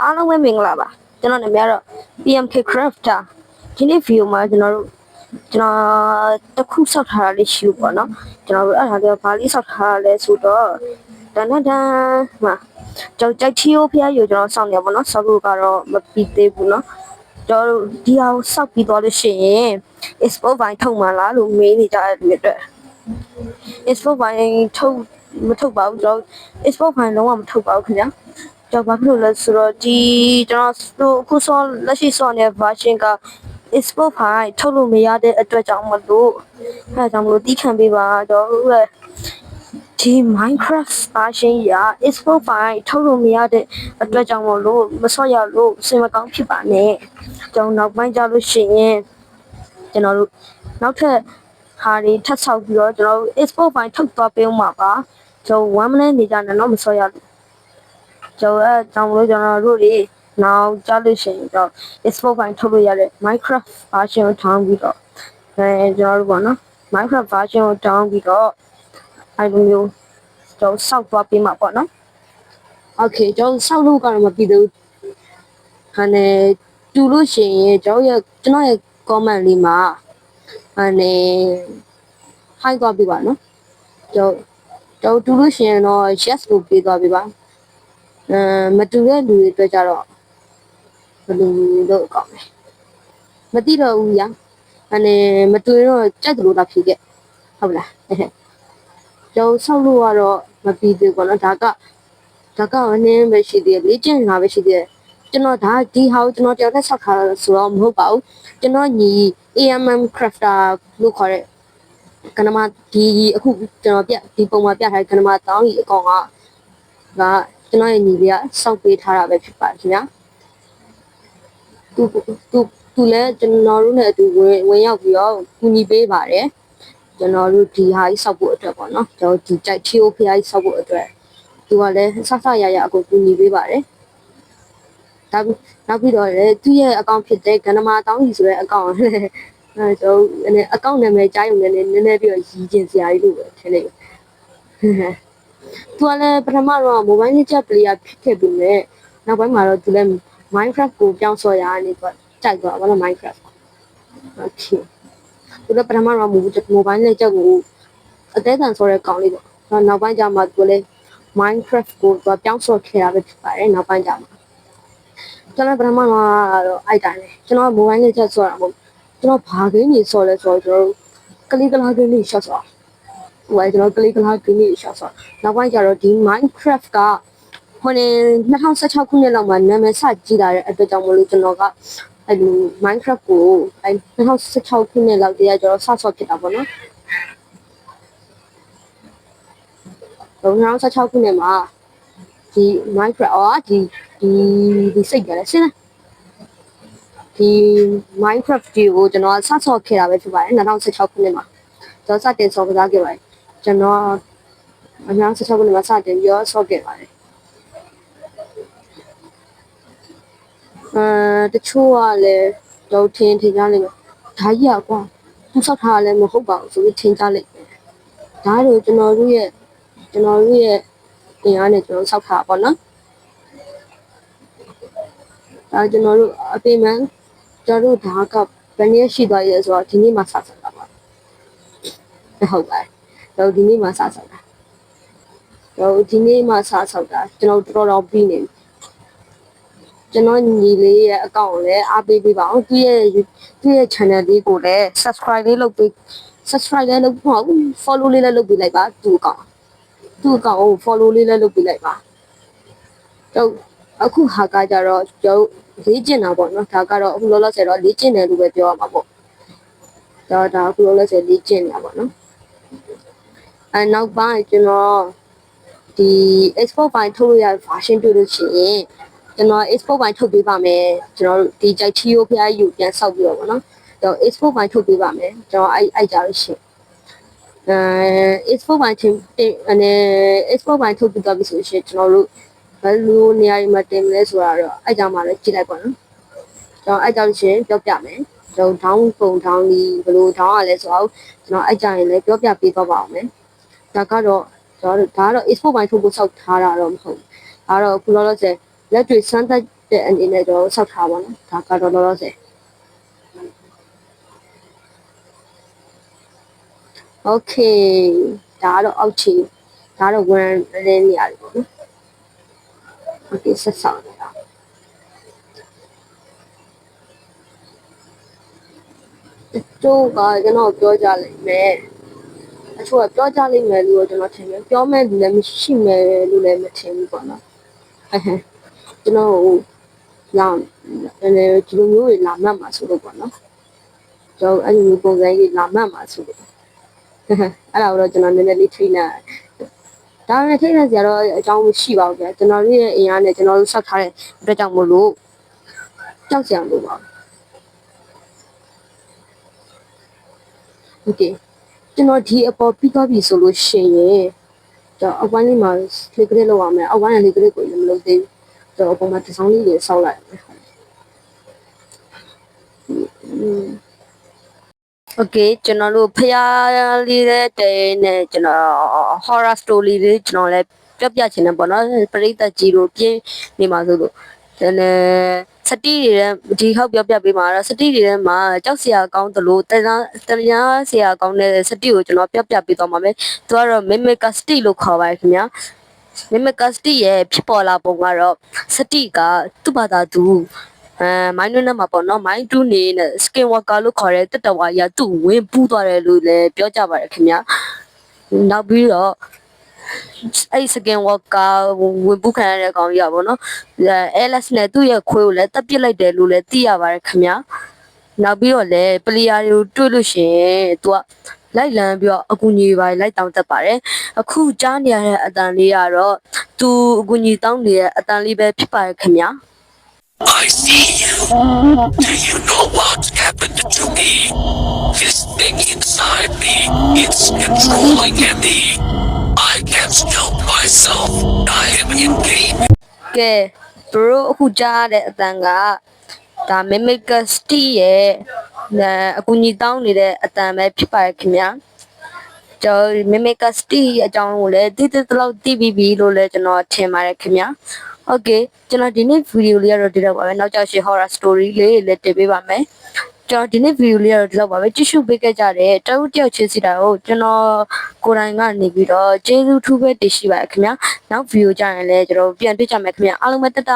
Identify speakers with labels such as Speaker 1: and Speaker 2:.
Speaker 1: အားလုံးပဲမင်္ဂလာပါကျွန်တော်နာမည်ကတော့ PMK Crafter ဒီနေ့ဗီဒီယိုမှာကျွန်တော်တစ်ခုဆောက်ထားတာလေးရှိလို့ပေါ့နော်ကျွန်တော်တို့အဲ့ဒါကဘာလေးဆောက်ထားတာလဲဆိုတော့တန်တန်မှာကျွန်တော်ကြိုက်ချီယိုဖျားယူကျွန်တော်ဆောက်နေပါတော့ဆောက်လို့ကတော့မပြီးသေးဘူးနော်ကျွန်တော်ဒီအောင်ဆောက်ပြီးသွားလို့ရှိရင် export ဘိုင်းထုတ်မှလားလို့မေးနေကြတဲ့လူတွေအတွက် export ဘိုင်းထုတ်မထုတ်ပါဘူးကျွန်တော် export ဘိုင်းလုံးဝမထုတ်ပါဘူးခင်ဗျာတော့ဘာဖြစ်လို့လဲဆိုတော့ဒီကျွန်တော်အခုဆောလက်ရှိဆောနေတဲ့ version က export file ထုတ်လို့မရတဲ့အတွက်ကြောင့်မလို့အဲဒါကြောင့်မလို့တီးခံပေးပါတော့ဒီ Minecraft version ရ export file ထုတ်လို့မရတဲ့အတွက်ကြောင့်မလို့မဆောရလို့စင်မကောင်းဖြစ်ပါနဲ့ကျွန်တော်နောက်ပိုင်းကြလို့ရှိရင်ကျွန်တော်တို့နောက်ထပ်ဟာတွေထပ်ဆောက်ပြီးတော့ကျွန်တော်တို့ export file ထုတ်သွားပေးဦးမှာပါကျွန်တော်1 minute နေကြတယ်တော့မဆောရလို့ကျွန်တော်တို့တွေနောက်ကြားလို့ရှိရင်တော့ export file ထုတ်လို့ရတဲ့ Minecraft version ကိုထောင်းပြီးတော့ကျွန်တော်တို့ပေါ့နော် Minecraft version ကိုထောင်းပြီးတော့အဲ့လိုမျိုးကျွန်တော်စောက်သွားပေးမှာပေါ့နော် Okay ကျွန်တော်စောက်လို့ကတော့မပြီးသေးဘူးဟာနဲ့တူလို့ရှိရင်ကျွန်တော်ရဲ့ comment လေးမှာအနေ hi သွားပေးပါနော်ကျွန်တော်တူလို့ရှိရင်တော့ yes ကိုပေးသွားပေးပါမတူတဲ့လူတွေအတွက်ကြတော့ဘယ်လိုလုပ်ကောင်းလဲမသိတော့ဘူးညာအနေမတူရင်တော့ကြက်တူလို့သာဖြစ်ခဲ့ဟုတ်လားကျွန်တော်ဆောက်လို့ကတော့မပြီးသေးဘူးเนาะဒါကနည်းပဲရှိသေးတယ်လေ့ကျင့်နေတာပဲရှိသေးတယ်ကျွန်တော်ဒီဟာကိုကျွန်တော်တယောက်နဲ့ဆောက်ထားတာဆိုတော့မဟုတ်ပါဘူးကျွန်တော်ညီ AMM Crafter လို့ခေါ်တဲ့ကနမဒီအခုကျွန်တော်ဒီပုံမှာပြထားတဲ့ကနမတောင်းကြီးအကောင်ကကျွန်တော်ရဲ့ညီလေးကစောက်ပေးထားတာပဲဖြစ်ပါတယ်ခင်ဗျာသူလည်းကျွန်တော်တို့နဲ့အတူဝင်ရောက်ပြီးတော့ကူညီပေးပါတယ်ကျွန်တော်တို့ဒီဟာကြီးစောက်ဖို့အတွက်ပေါ့နော်ကျွန်တော်ဒီကြိုက်ချီယိုဖျားကြီးစောက်ဖို့အတွက်သူကလည်းဆရအကိုကူညီပေးပါတယ်နောက်ပြီးတော့လည်းသူ့ရဲ့အကောင့်ဖြစ်တဲ့ကနမတောင်းကြီးဆိုတဲ့အကောင့်ကျွန်တော်အကောင့်နာမည်ကြားရုံနဲ့နည်းနည်းပြီးတော့ရည်ကျင်စရာကြီးလို့ပဲထင်လိုက်သူကလည်းပထမတော့ mobile legend player ဖြစ်ခဲ့ပြီးမြဲနောက်ပိုင်းမှာတော့သူလည်း Minecraft ကိုပြောင်းဆော်ရနေတော့ကြိုက်သွားပါတော့ Minecraft Okay သူလည်းပထမတော့ mobile legend ကိုအသေးခံဆော်တဲ့ကောင်လေးပေါ့နောက်ပိုင်းကျမှသူလည်း Minecraft ကိုပြောင်းဆော်ခဲ့တာပဲဖြစ်ပါတယ်နောက်ပိုင်းကျမှကျွန်တော်ပထမတော့အိုက်တိုင်းလေကျွန်တော် mobile legend ဆော်တာမဟုတ်ကျွန်တော်ဘာဂိမ်းကြီးဆော်လဲဆိုတော့ကျွန်တော်ကလေးကလာဂိမ်းကြီးရှော့ဆော်ကျွန်တော်ကလေးကလာဂိမ်းကြီးရှော့ဆော်နောက်ပိုင်းကျတော့ဒီ Minecraft က2016ခုနှစ်လောက်မှာနာမည်စကြီးလာတဲ့အတွက်ကြောင့်မလို့ကျွန်တော်ကအဲ့ဒီ Minecraft ကို2016ခုနှစ်လောက်တည်းကကျွန်တော်စဆော့ဖြစ်တာပေါ့နော်2016ခုနှစ်မှာဒီ Minecraft ဒီစိတ်ကြလဲရှင်းလားဒီ Minecraft ကိုကျွန်တော်စဆော့ခဲ့တာပဲဖြစ်ပါတယ်2016ခုနှစ်မှာကျွန်တော်စတင်ဆော့ကစားခဲ့ပါတယ်ကျွန်တော်2016ခုနှစ်မှာစတင်ပြီးတော့ဆော့ခဲ့ပါတယ်တချို့ကလည်းတော့ထင်ကြလိမ့်မယ်ဒါကြီးကွာသူဆောက်ထားလည်းမဟုတ်ပါဘူးဆိုပြီးထင်ကြလိမ့်မယ်ဒါတို့ကျွန်တော်တို့ရဲ့အင်အားနဲ့ကျွန်တော်ဆောက်ထားပါတော့ဒါကျွန်တော်တို့အပေမှန်ကျွန်တော်တို့ဒါကဘယ်နည်းရှိသွားရဲဆိုတော့ဒီနေ့မှစဆောက်တာပါဟုတ်ပါတယ်တော့ဒီနေ့မှစဆောက်တာတော့ဒီနေ့မှစဆောက်တာကျွန်တော်တော်ပြီးနေပြီကျွန်တော်ညီလေးရဲ့အကောင့်ကိုလည်းအားပေးပေးပါအောင်သူ့ရဲ့ channel လေးကိုလည်း subscribe လေးလုပ်ပေး subscribe လေးလုပ်ဖို့ follow လေးလည်းလုပ်ပေးလိုက်ပါသူ့အကောင့်ကို follow လေးလည်းလုပ်ပေးလိုက်ပါတော့အခုဟာကကြတော့ကျွန်တော်လေ့ကျင့်တာပေါ့နော်ဒါကတော့အခုလောလောဆယ်တော့လေ့ကျင့်တယ်လို့ပဲပြောရမှာပေါ့ဒါအခုလောလောဆယ်လေ့ကျင့်နေတာပေါ့နော်နောက်ပိုင်းကျွန်တော်ဒီ export file ထုတ်လို့ရ version တွေ့လို့ရှိရင်ကျွန်တော် export file ထုတ်ပေးပါမယ်ကျွန်တော်ဒီကြိုက်ချီယိုဖျားယူပြန်ဆောက်ပြီးတော့ဗောနော်တော့ export file ထုတ်ပေးပါမယ်ကျွန်တော်အဲ့ကြလို့ရှိရင်export file export file ထုတ်ပြီးတော့ပြီဆိုရှင်ကျွန်တော်တို့ဘယ်လိုနေရာမှာတင်မလဲဆိုတာတော့အဲ့ကြမှာလည်းကြည့်လိုက်ပါနော်ကျွန်တော်အဲ့ကြလို့ရှိရင်ပြောပြမယ်ကျွန်တော် down ပုံ down ဒီဘယ်လို down ရလဲဆိုတော့ကျွန်တော်အဲ့ကြရင်လည်းပြောပြပေးသွားပါအောင်မယ်ဒါကတော့export file ထုတ်ဖို့ဆောက်ထားတာတော့မဟုတ်ဘူးဒါတော့အခုလောလောဆယ် လက်တွေ့စမ်းသပ်တဲ့အနေနဲ့ကျွန်တော်ဆောက်ထားပါနော်ဒါကတော့လောလောဆယ် Okay ဒါကတော့အောက်ခြေဒါတော့ဝန်ရင်းနေရတယ်ပေါ့နော် Okay ဆက်ဆောင်နေတာတို့ကကျွန်တော်ပြောကြလိမ့်မယ်အချို့ကပြောကြလိမ့်မယ်လို့ကျွန်တော်ထင်တယ်ပြောမဲ့လူလည်းမရှိမယ်လို့လည်းမထင်ဘူးပေါ့နော်ကျွန်တော်လာဒီလိုမျိုးတွေလာမှတ်မှာဆိုလို့ပေါ့နော်ကျွန်တော်အဲ့လိုပုံစံကြီးလာမှတ်မှာဆိုလို့အဲ့ဒါတော့ကျွန်တော်နည်းနည်းလေးထိနေဒါနဲ့ထိနေစရာတော့အကြောင်းမရှိပါဘူးဗျာကျွန်တော်ရဲ့အင်အားနဲ့ကျွန်တော်တို့ဆောက်ထားတဲ့အတွက်ကြောင့်မို့လို့ကြောက်စရာမလိုပါဘူးโอเคကျွန်တော်ဒီအပေါ်ပြီးသွားပြီဆိုလို့ရှိရင်ကျွန်တော်အဝိုင်းလေးမှာ click လေးလုပ်အောင်မယ်အဝိုင်းလေး click ကိုလည်းမလုပ်သေးဘူးကျွန်တော်အပေါ်မှာဒီဇိုင်းလေးတွေဆောက်လိုက်မယ်โอเคကျွန်တော်တို့ဖျားလေးတဲ့တဲနဲ့ကျွန်တော် horror story လေးကျွန်တော်လည်းပြချင်တယ်ပေါ့နော်ပရိသတ်ကြီးတို့ပြင်းနေမှာဆိုလို့ဒါနဲ့စတိတွေဒီဟောက်ပြပေးမှာတော့စတိတွေမှာကြောက်စရာကောင်းသလိုတရားစရာကောင်းတဲ့စတိကိုကျွန်တော်ပြပေးသွားမှာပဲသူကတော့ mimic state လို့ခေါ်ပါတယ်ခင်ဗျာ mimic state ရဲ့ဖြစ်ပေါ်လာပုံကတော့စတိကသူ့ဘာသာသူမိုင်းတွင်းနဲ့မှာပေါ့နော်မိုင်းတူးနေတဲ့ skin walker လို့ခေါ်တဲ့တက်တဝါကြီးကသူ့ဝင်ပူးသွားတယ်လို့လည်းပြောကြပါတယ်ခင်ဗျာနောက်ပြီးတော့အဲ့ skin walker ဝင်ပူးခံရတဲ့ကောင်ကြီးอ่ะပေါ့နော်LS နဲ့သူ့ရဲ့ခွေးကိုလည်းတက်ပစ်လိုက်တယ်လို့လည်းသိရပါတယ်ခင်ဗျာနောက်ပြီးတော့လည်း player တွေကိုတွေ့လို့ရှိရင်သူကလိုက်လန်းပြီးတော့အကူကြီးပါလိုက်တောင်းတက်ပါတယ်အခုကြားနေရတဲ့အတန်လေးကတော့သူအကူကြီးတောင်းနေတဲ့အတန်လေးပဲဖြစ်ပါတယ်ခင်ဗျာ
Speaker 2: I see you. Do you know what happened to me? This thing inside me, it's controlling me. I can't help myself. I am in pain.
Speaker 1: ကဲဘရိုအခုကြားတဲ့အတန်ကဒါ mimic state ရဲ့အကူကြီးတောင်းနေတဲ့အတန်ပဲဖြစ်ပါတယ်ခင်ဗျာကျွန်တော် mimic state အကြောင်းကိုလည်းတိတိတလောက်သိပြီးပြီလို့လည်းကျွန်တော်ထင်ပါတယ်ခင်ဗျာโอเคကျွန်တော်ဒီနေ့ဗီဒီယိုလေးကတော့ဒီလောက်ပါပဲနောက်ကျရှင် horror story လေးလည်းတင်ပေးပါမယ်ကျွန်တော်ဒီနေ့ဗီဒီယိုလေးကတော့ဒီလောက်ပါပဲကြည့်ရှုပေးခဲ့ကြတဲ့တရုတ်တယောက်ချင်းစီတာကိုကျွန်တော်ကိုယ်တိုင်ကနေပြီးတော့ကျေးဇူးထူးပဲတင်ရှိပါခင်ဗျာနောက်ဗီဒီယိုကြရင်လည်းကျွန်တော်ပြန်တွေ့ကြမယ်ခင်ဗျာအားလုံးပဲတတ